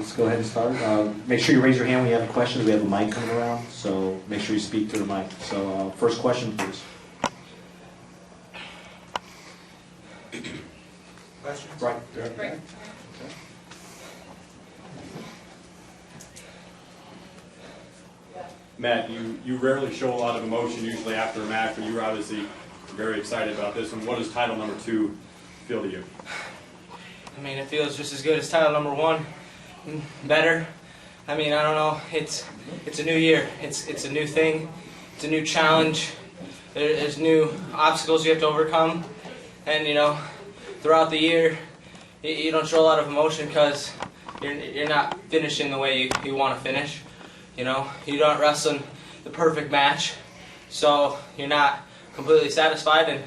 let's go ahead and start. Make sure you raise your hand when you have a question. We have a mic coming around, so make sure you speak to the mic. So first question, please. Questions? Right. Right. Matt, you rarely show a lot of emotion usually after a match, but you were obviously very excited about this one. What does title number 2 feel to you? I mean, it feels just as good as title number 1. Better. I mean, I don't know. It's a new year. It's a new thing. It's a new challenge. There's new obstacles you have to overcome. And, you know, throughout the year, you don't show a lot of emotion because you're not finishing the way you want to finish. You know, you're not wrestling the perfect match, so you're not completely satisfied. And,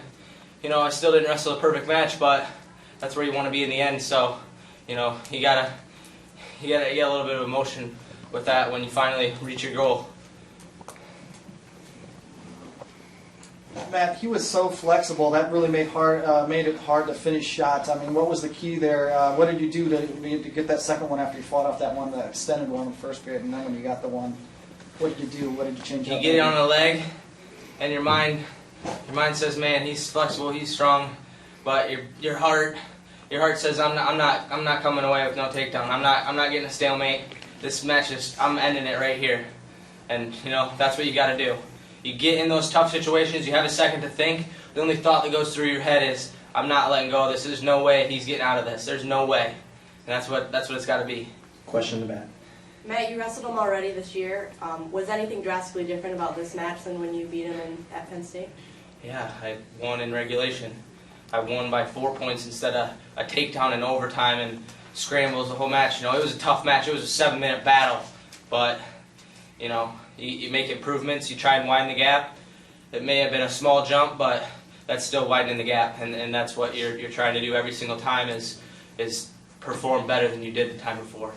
you know, I still didn't wrestle a perfect match, but that's where you want to be in the end. So, you know, you gotta get a little bit of emotion with that when you finally reach your goal. Matt, he was so flexible. That really made it hard to finish shots. I mean, what was the key there? What did you do to get that second one after you fought off that one, the extended one in the first period, and then when you got the one, what did you do? What did you change up? You get it on the leg, and your mind says, "Man, he's flexible, he's strong," but your heart says, "I'm not coming away with no takedown. I'm not getting a stalemate. This match I'm ending it right here," and you know that's what you got to do. You get in those tough situations, you have a second to think. The only thought that goes through your head is, I'm not letting go of this. There's no way he's getting out of this. There's no way. And that's what it's got to be. Question in the back. Matt, you wrestled him already this year. Was anything drastically different about this match than when you beat him at Penn State? Yeah, I won in regulation. I won by 4 points instead of a takedown in overtime and scrambles the whole match. You know, it was a tough match. It was a 7-minute battle. But, you know, you make improvements, you try and widen the gap. It may have been a small jump, but that's still widening the gap, and that's what you're trying to do every single time is perform better than you did the time before.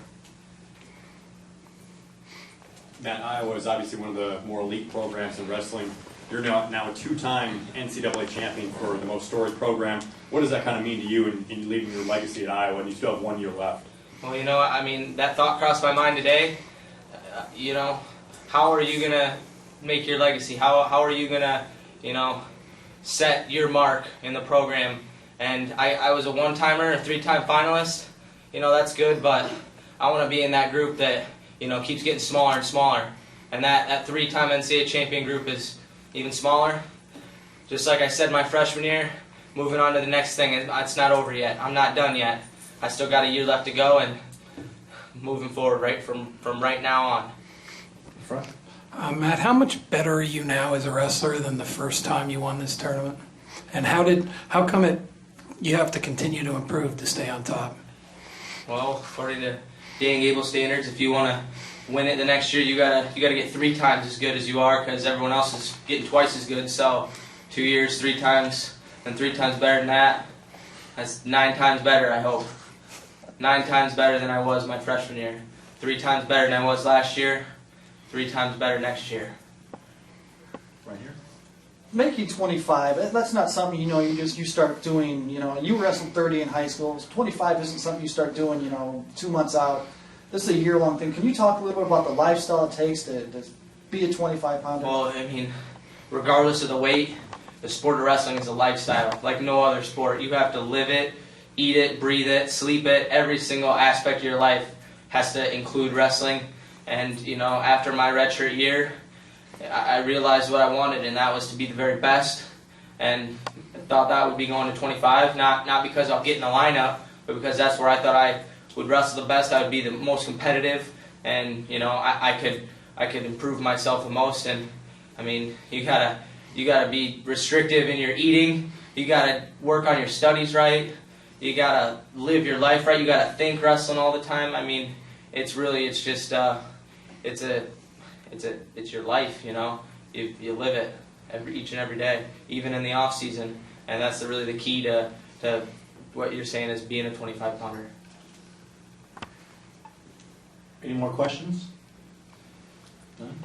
Matt, Iowa is obviously one of the more elite programs in wrestling. You're now a 2-time NCAA champion for the most storied program. What does that kind of mean to you in leaving your legacy at Iowa, and you still have 1 year left? Well, you know, I mean, that thought crossed my mind today. You know, how are you going to make your legacy? How are you going to, you know, set your mark in the program? And I was a 1-timer, a 3-time finalist. You know, that's good, but I want to be in that group that, you know, keeps getting smaller and smaller. And that 3-time NCAA champion group is even smaller. Just like I said my freshman year, moving on to the next thing. It's not over yet. I'm not done yet. I still got a year left to go, and moving forward right from right now on. Front. Matt, how much better are you now as a wrestler than the first time you won this tournament? And how come you have to continue to improve to stay on top? Well, according to Dan Gable standards, if you want to win it the next year, you gotta get 3 times as good as you are, because everyone else is getting twice as good. So 2 years, 3 times, and 3 times better than that. That's 9 times better, I hope. 9 times better than I was my freshman year. 3 times better than I was last year. 3 times better next year. Right here. Making 25, that's not something, you know, you start doing, you know, you wrestled 30 in high school. 25 isn't something you start doing, you know, 2 months out. This is a year-long thing. Can you talk a little bit about the lifestyle it takes to be a 25-pounder? Well, I mean, regardless of the weight, the sport of wrestling is a lifestyle like no other sport. You have to live it, eat it, breathe it, sleep it. Every single aspect of your life has to include wrestling. And, you know, after my redshirt year, I realized what I wanted, and that was to be the very best. And I thought that would be going to 25, not because I'll get in the lineup, but because that's where I thought I would wrestle the best. I would be the most competitive, and, you know, I could improve myself the most. And, I mean, you gotta be restrictive in your eating. You gotta work on your studies right. You gotta live your life right. You gotta think wrestling all the time. I mean, it's your life, you know. You live it each and every day, even in the off season, and that's really the key to what you're saying is being a 25-pounder. Any more questions? None?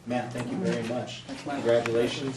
Matt, thank you very much. Congratulations.